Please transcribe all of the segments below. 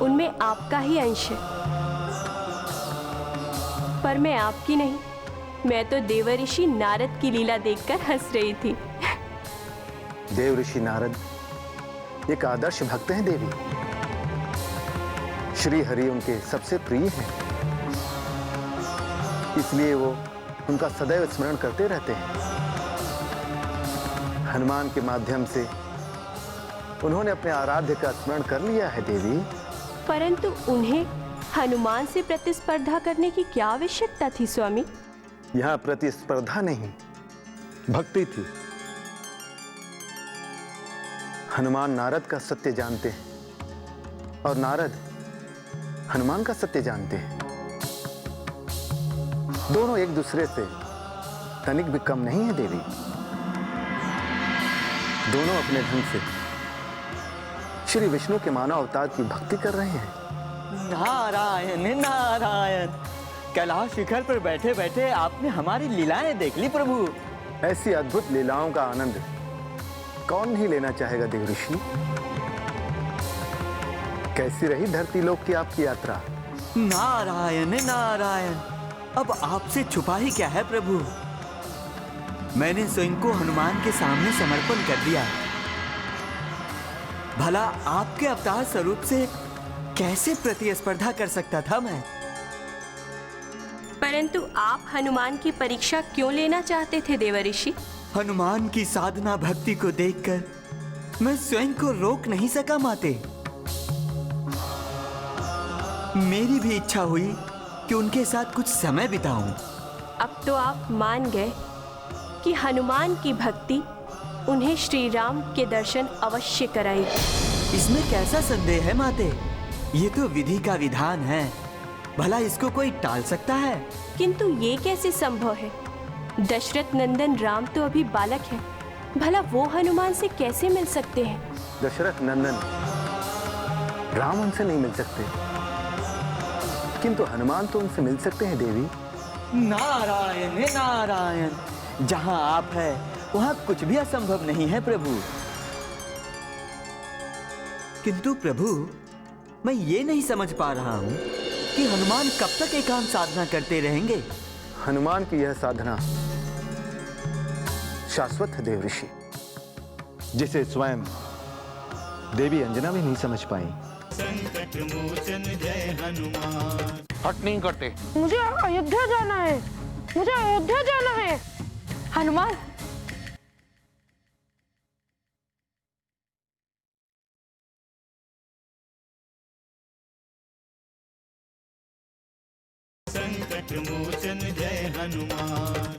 उनमें आपका ही अंश है, पर मैं आपकी नहीं, मैं तो देवऋषि नारद की लीला देखकर हंस रही थी। देव ऋषि नारद एक आदर्श भक्त हैं देवी। श्री हरि उनके सबसे प्रिय हैं, इसलिए वो उनका सदैव स्मरण करते रहते हैं। हनुमान के माध्यम से उन्होंने अपने आराध्य का स्मरण कर लिया है देवी। परंतु उन्हें हनुमान से प्रतिस्पर्धा करने की क्या आवश्यकता थी स्वामी? यहां प्रतिस्पर्धा नहीं, भक्ति थी। हनुमान नारद का सत्य जानते हैं और नारद हनुमान का सत्य जानते हैं। दोनों एक दूसरे से तनिक भी कम नहीं है देवी। दोनों अपने ढंग से श्री विष्णु के मानव अवतार की भक्ति कर रहे हैं। नारायण नारायण, कैलाश शिखर पर बैठे बैठे आपने हमारी लीलाएं देख ली प्रभु। ऐसी अद्भुत लीलाओं का आनंद कौन नहीं लेना चाहेगा देव ऋषि। कैसी रही धरती लोक की आपकी यात्रा? नारायण नारायण, अब आपसे छुपा ही क्या है प्रभु। मैंने स्वयं को हनुमान के सामने समर्पण कर दिया। भला आपके अवतार स्वरूप से कैसे प्रतिस्पर्धा कर सकता था मैं? परंतु आप हनुमान की परीक्षा क्यों लेना चाहते थे देवऋषि? हनुमान की साधना भक्ति को देखकर मैं स्वयं को रोक नहीं सका माते। मेरी भी इच्छा हुई कि उनके साथ कुछ समय बिताऊं। अब तो आप मान गए कि हनुमान की भक्ति उन्हें श्री राम के दर्शन अवश्य कराएगी। इसमें कैसा संदेह है माते? ये तो विधि का विधान है, भला इसको कोई टाल सकता है? किंतु ये कैसे संभव है? दशरथ नंदन राम तो अभी बालक है, भला वो हनुमान से कैसे मिल सकते हैं? दशरथ नंदन राम उनसे नहीं मिल सकते, किंतु हनुमान तो उनसे मिल सकते हैं देवी। नारायण नारायण, जहां आप है वहां कुछ भी असंभव नहीं है प्रभु। किंतु प्रभु, मैं ये नहीं समझ पा रहा हूं कि हनुमान कब तक एकांत साधना करते रहेंगे? हनुमान की यह साधना शाश्वत है देव ऋषि, जिसे स्वयं देवी अंजना भी नहीं समझ पाई। संकट मोचन जय हनुमान। हट नहीं करते। मुझे अयोध्या जाना है, मुझे अयोध्या जाना है। हनुमान, संकट मोचन जय हनुमान।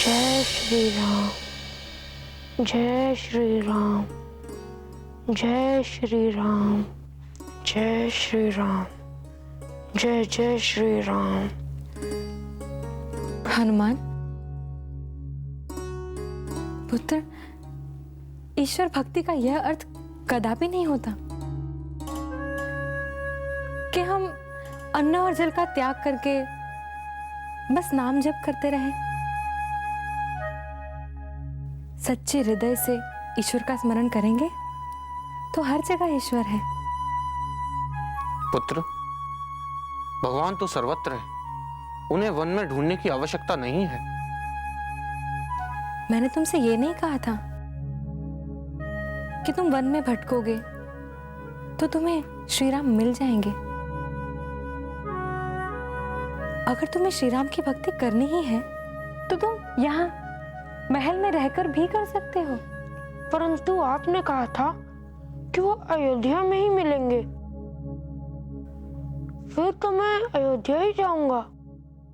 जय श्री राम, जय श्री राम, जय श्री राम, जय श्री राम, जय जय श्री राम। हनुमान पुत्र, ईश्वर भक्ति का यह अर्थ कदापि नहीं होता कि हम अन्न और जल का त्याग करके बस नाम जप करते रहें। सच्चे हृदय से ईश्वर का स्मरण करेंगे तो हर जगह ईश्वर है। पुत्र, भगवान तो सर्वत्र है, उन्हें वन में ढूंढने की आवश्यकता नहीं है। मैंने तुमसे ये नहीं कहा था कि तुम वन में भटकोगे तो तुम्हें श्री राम मिल जाएंगे। अगर तुम्हें श्री राम की भक्ति करनी ही है तो तुम यहाँ महल में रहकर भी कर सकते हो। परंतु आपने कहा था कि वो अयोध्या में ही मिलेंगे, फिर तो मैं अयोध्या ही जाऊंगा।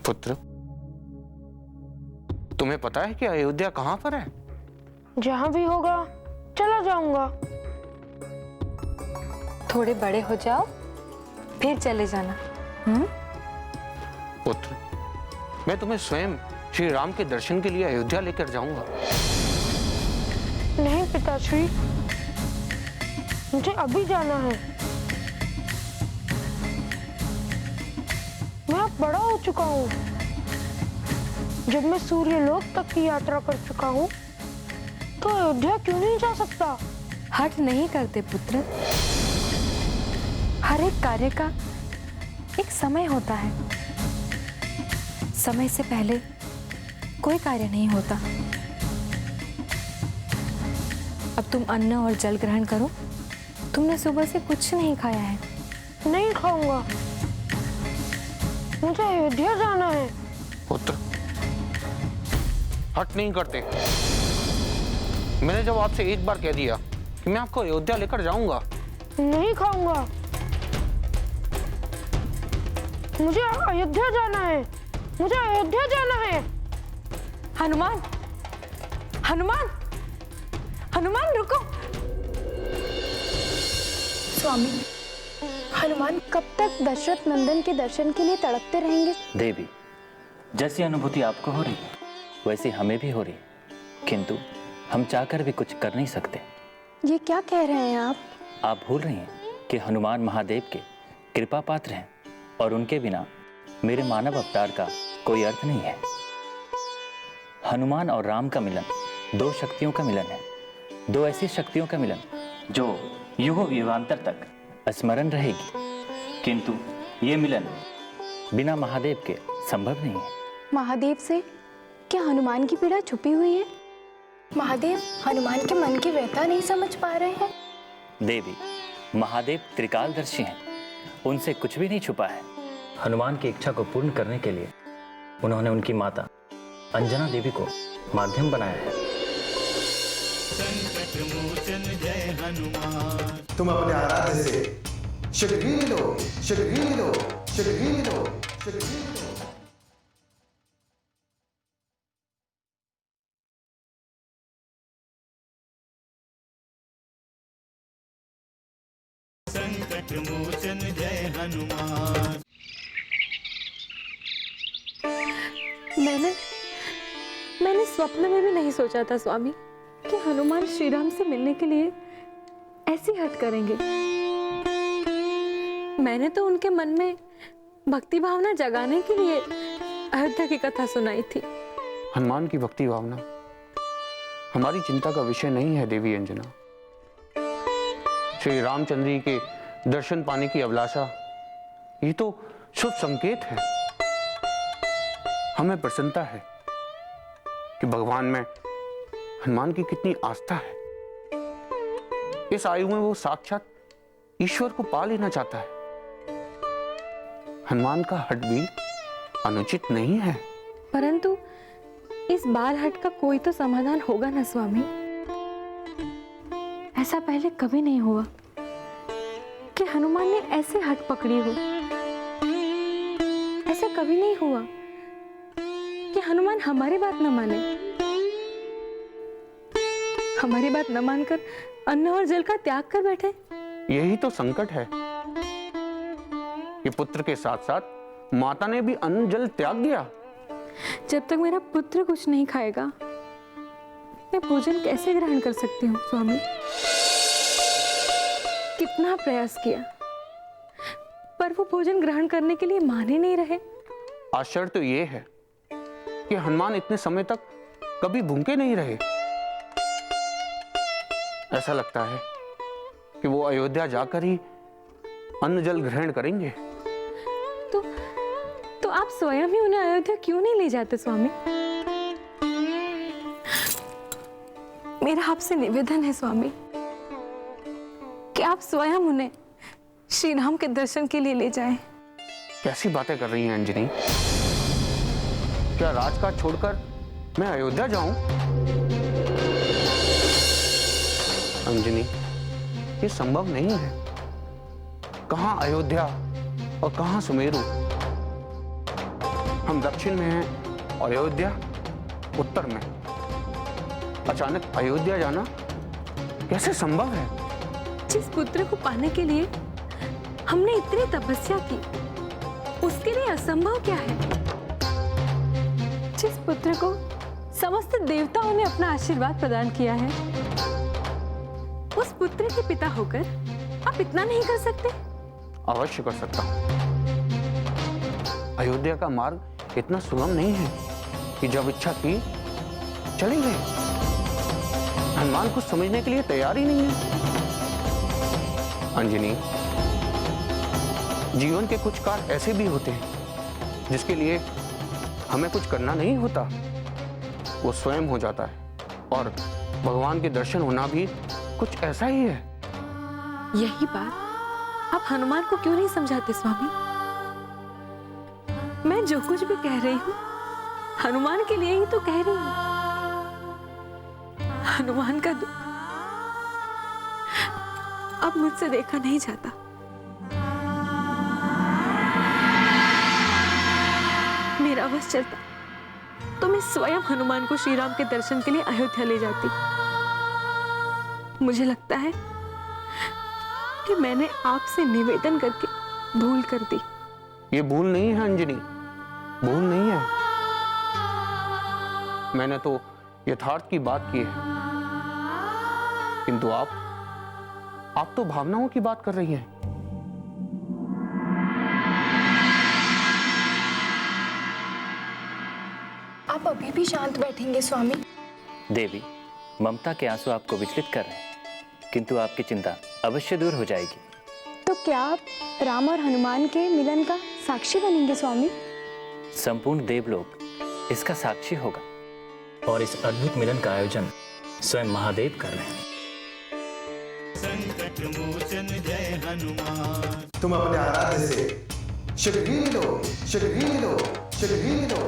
पुत्र, तुम्हें पता है कि अयोध्या कहाँ पर है? जहां भी होगा चला जाऊंगा। थोड़े बड़े हो जाओ फिर चले जाना। पुत्र, मैं तुम्हें स्वयं श्री राम के दर्शन के लिए अयोध्या लेकर जाऊंगा। नहीं पिताश्री, मुझे अभी जाना है। मैं अब बड़ा हो चुका हूँ। जब मैं सूर्यलोक तक की यात्रा कर चुका हूँ तो अयोध्या क्यों नहीं जा सकता? हट नहीं करते पुत्र। हर एक कार्य का एक समय होता है। समय से पहले कोई कार्य नहीं होता। अब तुम अन्न और जल ग्रहण करो। तुमने सुबह से कुछ नहीं खाया है। नहीं खाऊंगा, मुझे अयोध्या जाना है। पुत्र, हट नहीं करते। मैंने जब आपसे एक बार कह दिया कि मैं आपको अयोध्या लेकर जाऊंगा। नहीं खाऊंगा, मुझे अयोध्या जाना है, मुझे अयोध्या जाना है। हनुमान, हनुमान, हनुमान रुको। स्वामी, हनुमान कब तक दशरथ नंदन के दर्शन के लिए तड़पते रहेंगे? देवी, जैसी अनुभूति आपको हो रही वैसी हमें भी हो रही, किंतु हम चाहकर भी कुछ कर नहीं सकते। ये क्या कह रहे हैं आप? आप भूल रही हैं कि हनुमान महादेव के कृपा पात्र हैं और उनके बिना मेरे मानव अवतार का कोई अर्थ नहीं है। हनुमान और राम का मिलन दो शक्तियों का मिलन है, दो ऐसी शक्तियों का मिलन जो युगों युगांतर तक स्मरण रहेगी, किंतु ये मिलन बिना महादेव के संभव नहीं है। महादेव से क्या हनुमान की पीड़ा छुपी हुई है? महादेव हनुमान के मन की व्यथा नहीं समझ पा रहे हैं। देवी, महादेव त्रिकालदर्शी हैं, उनसे कुछ भी नहीं छुपा है। हनुमान की इच्छा को पूर्ण करने के लिए उन्होंने उनकी माता अंजना देवी को माध्यम बनाया है। संकट मोचन जय हनुमान। तुम अपने आराध्य से शीघ्र ही लो, शीघ्र ही लो, शीघ्र ही लो, शीघ्र ही लो। संकट मोचन जय हनुमान। मैंने स्वप्न में भी नहीं सोचा था स्वामी कि हनुमान श्री राम से मिलने के लिए ऐसी हट करेंगे। मैंने तो उनके मन में भक्ति भावना जगाने के लिए अयोध्या की कथा सुनाई थी। हनुमान की भक्ति भावना हमारी चिंता का विषय नहीं है देवी अंजना। श्री रामचंद्र जी के दर्शन पाने की अभिलाषा ये तो शुभ संकेत है। हमें प्रसन्नता है कि भगवान में हनुमान की कितनी आस्था है। इस आयु में वो साक्षात ईश्वर को पा लेना चाहता है। हनुमान का हट भी अनुचित नहीं है। परंतु इस बाल हट का कोई तो समाधान होगा ना स्वामी। ऐसा पहले कभी नहीं हुआ कि हनुमान ने ऐसे हट पकड़ी हो। ऐसा कभी नहीं हुआ कि हनुमान हमारी बात न माने। हमारी बात न मानकर अन्न और जल का त्याग कर बैठे। यही तो संकट है कि पुत्र के साथ साथ माता ने भी अन्न जल त्याग दिया। जब तक मेरा पुत्र कुछ नहीं खाएगा मैं भोजन कैसे ग्रहण कर सकती हूँ स्वामी? कितना प्रयास किया पर वो भोजन ग्रहण करने के लिए मान ही नहीं रहे। आश्चर्य तो ये है कि हनुमान इतने समय तक कभी भूखे नहीं रहे। ऐसा लगता है कि वो अयोध्या जाकर ही अन्न जल ग्रहण करेंगे। तो आप स्वयं ही उन्हें अयोध्या क्यों नहीं ले जाते स्वामी? मेरा आपसे निवेदन है स्वामी कि आप स्वयं उन्हें श्री राम के दर्शन के लिए ले जाएं। कैसी बातें कर रही हैं अंजनी? क्या राजकाज छोड़कर मैं अयोध्या जाऊं? अंजनी, ये संभव नहीं है। कहां अयोध्या और कहां सुमेरु? हम दक्षिण में हैं, अयोध्या उत्तर में। अचानक अयोध्या जाना कैसे संभव है? जिस पुत्र को पाने के लिए हमने इतनी तपस्या की, उसके लिए असंभव क्या है? जिस पुत्र को समस्त देवताओं ने अपना आशीर्वाद प्रदान किया है, उस पुत्र के पिता होकर आप इतना नहीं कर सकते? अवश्य कर सकता हूं। अयोध्या का मार्ग इतना सुगम नहीं है कि जब इच्छा की चले गए। हनुमान कुछ समझने के लिए तैयार ही नहीं है। अंजनी, जीवन के कुछ कार्य ऐसे भी होते हैं जिसके लिए हमें कुछ करना नहीं होता, वो स्वयं हो जाता है। और भगवान के दर्शन होना भी कुछ ऐसा ही है। यही बात आप हनुमान को क्यों नहीं समझाते स्वामी? मैं जो कुछ भी कह रही हूँ हनुमान के लिए ही तो कह रही हूँ। हनुमान का दुख अब मुझसे देखा नहीं जाता। मेरा वश चलता तो मैं स्वयं हनुमान को श्री राम के दर्शन के लिए अयोध्या ले जाती। मुझे लगता है कि मैंने आपसे निवेदन करके भूल कर दी। ये भूल नहीं है अंजनी, भूल नहीं है। मैंने तो यथार्थ की बात की है, किंतु आप तो भावनाओं की बात कर रही हैं। आप अभी भी शांत बैठेंगे स्वामी? देवी, ममता के आंसू आपको विचलित कर रहे हैं, किंतु आपकी चिंता अवश्य दूर हो जाएगी। तो क्या आप राम और हनुमान के मिलन का साक्षी बनेंगे स्वामी? संपूर्ण देवलोक इसका साक्षी होगा, और इस अद्भुत मिलन का आयोजन स्वयं महादेव कर रहे हैं। संकट मोचन जय हनुमान। तुम अपने आराध्य से शीघ्र ही लो, शीघ्र ही लो, शीघ्र ही लो।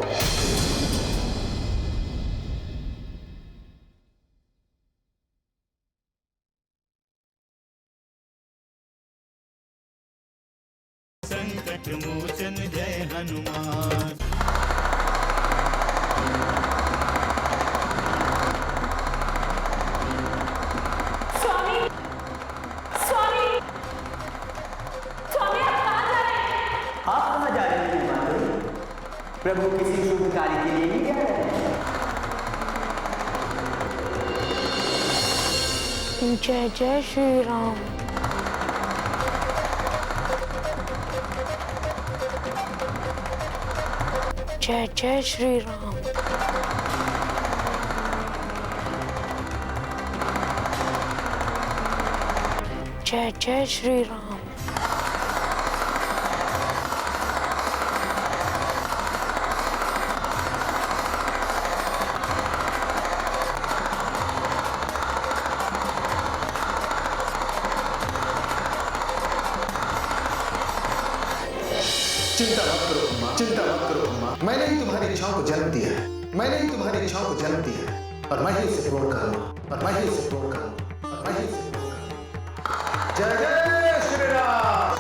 संकट मोचन जय हनुमान। स्वामी, स्वामी, स्वामी आप कहाँ जा रहे हैं? आप कहाँ जा रहे हैं माधवी? प्रभु किसी शुभ कार्य के लिए नहीं जा रहे हैं? जय जय श्री राम। जय जय श्री राम। जय जय श्री राम। चिंता मत करो अम्मा, चिंता मत करो अम्मा। मैंने ही तुम्हारी इच्छाओं को जन्म दिया है, मैंने ही तुम्हारी इच्छाओं को जन्म दिया है, और मैं ही उसे पूर्ण करूंगा, और मैं ही उसे पूर्ण करूंगा, और मैं ही उसे पूर्ण करूंगा। जय जय श्री राम।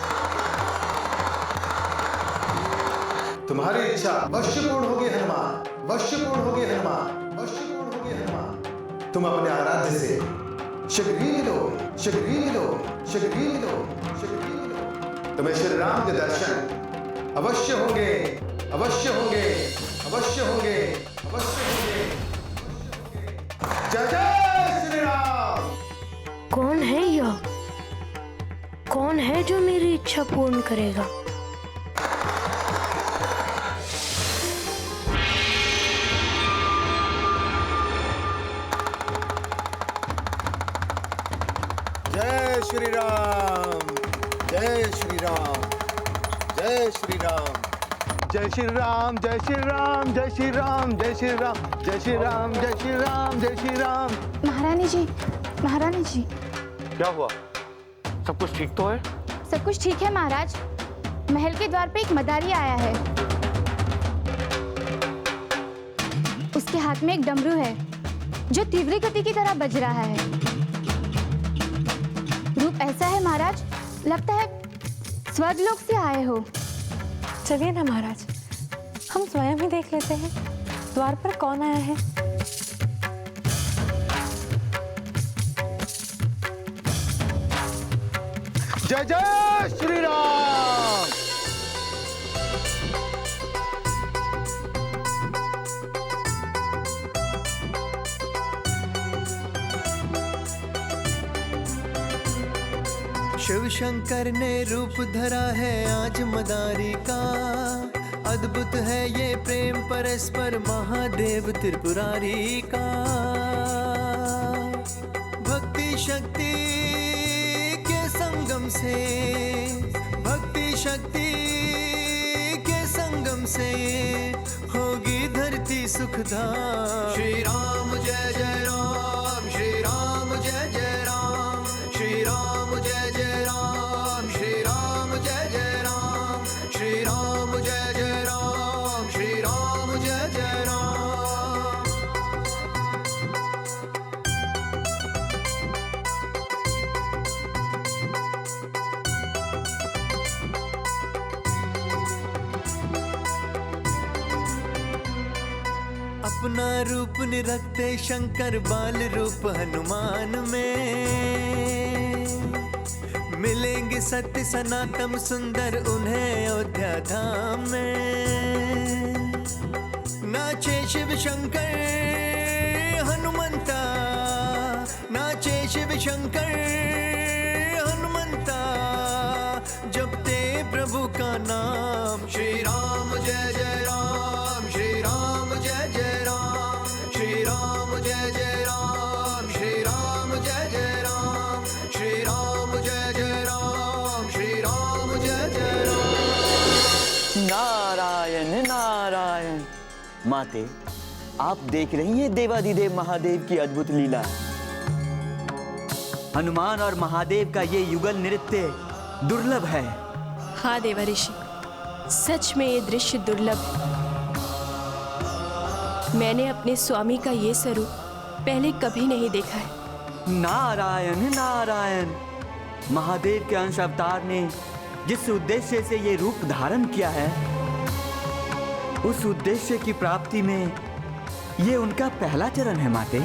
तुम्हारी इच्छा अवश्य पूर्ण होगी हनुमान, अवश्य पूर्ण होगी हनुमान, अवश्य पूर्ण होगी हनुमान। तुम अपने आराध्य से शीघ्र ही लो, शीघ्र ही लो, शीघ्र ही लो, शीघ्र ही लो। तुम्हें श्री राम के दर्शन अवश्य होंगे, अवश्य होंगे, अवश्य होंगे, अवश्य होंगे। जय जय श्री राम। कौन है यह? कौन है जो मेरी इच्छा पूर्ण करेगा? जय श्री राम, जय श्री राम, जय श्री राम, जय श्री राम, जय श्री राम, जय श्री राम, जय श्री राम, जय श्री राम, जय श्री राम, जय श्री राम। महारानी जी, महारानी जी। क्या हुआ? सब कुछ ठीक तो है? सब कुछ ठीक है महाराज। महल के द्वार पे एक मदारी आया है, उसके हाथ में एक डमरू है जो तीव्र गति की तरह बज रहा है। रूप ऐसा है महाराज, लगता है स्वर्गलोक से आए हो। चलिए ना महाराज, हम स्वयं ही देख लेते हैं द्वार पर कौन आया है। जय जय श्री राम। शिव शंकर ने रूप धरा है आज मदारी का, अद्भुत है ये प्रेम परस्पर महादेव त्रिपुरारी का। भक्ति शक्ति के संगम से, भक्ति शक्ति के संगम से होगी धरती सुखदाम। श्री राम जय जय राम, श्री राम जय जय राम, श्री राम जय जय राम, श्री राम जय जय राम, श्री राम जय जय राम, श्री राम जय जय राम। अपना रूप निरखते शंकर बाल रूप हनुमान में, मिलेंगे सत्य सनातन सुंदर उन्हें अयोध्या धाम में। नाचे शिव शंकर हनुमंता, नाचे शिव शंकर हनुमंता, जपते प्रभु का नाम। श्री राम जय जय राम, श्री राम जय जय राम, श्री राम जय जय राम, श्री राम जय जय राम, श्री राम जय जय राम, श्री राम जय जय राम। नारायण नारायण। माते, आप देख रही हैं देवाधिदेव महादेव की अद्भुत लीला। हनुमान और महादेव का ये युगल नृत्य दुर्लभ है। हाँ देवऋषि, सच में ये दृश्य दुर्लभ है। मैंने अपने स्वामी का ये स्वरूप पहले कभी नहीं देखा है। नारायण नारायण। महादेव के अंश अवतार ने जिस उद्देश्य से ये रूप धारण किया है, उस उद्देश्य की प्राप्ति में ये उनका पहला चरण है माते।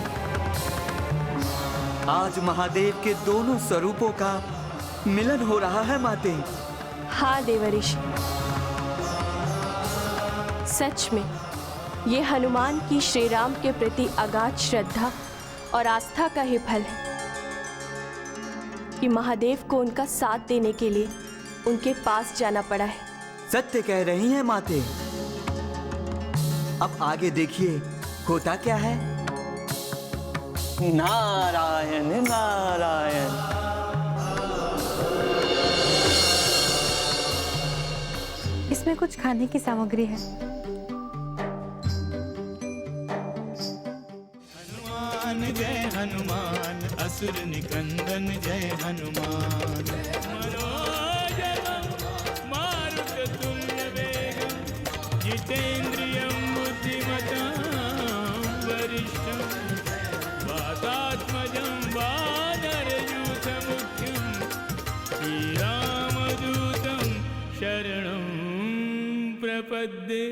आज महादेव के दोनों स्वरूपों का मिलन हो रहा है माते। हाँ देवऋषि, सच में ये हनुमान की श्री राम के प्रति अगाध श्रद्धा और आस्था का ही फल है कि महादेव को उनका साथ देने के लिए उनके पास जाना पड़ा है। सत्य कह रही हैं माते। अब आगे देखिए होता क्या है। नारायण नारायण। इसमें कुछ खाने की सामग्री है। हनुमान जय हनुमान, असुर निकंदन जय हनुमान। मनोजवं मारुततुल्य वेगं, जितेन्द्रियं बुद्धिमतां वरिष्ठं, वातात्मजं वानरयूथमुख्यं, श्रीरामदूतं शरणं प्रपद्ये।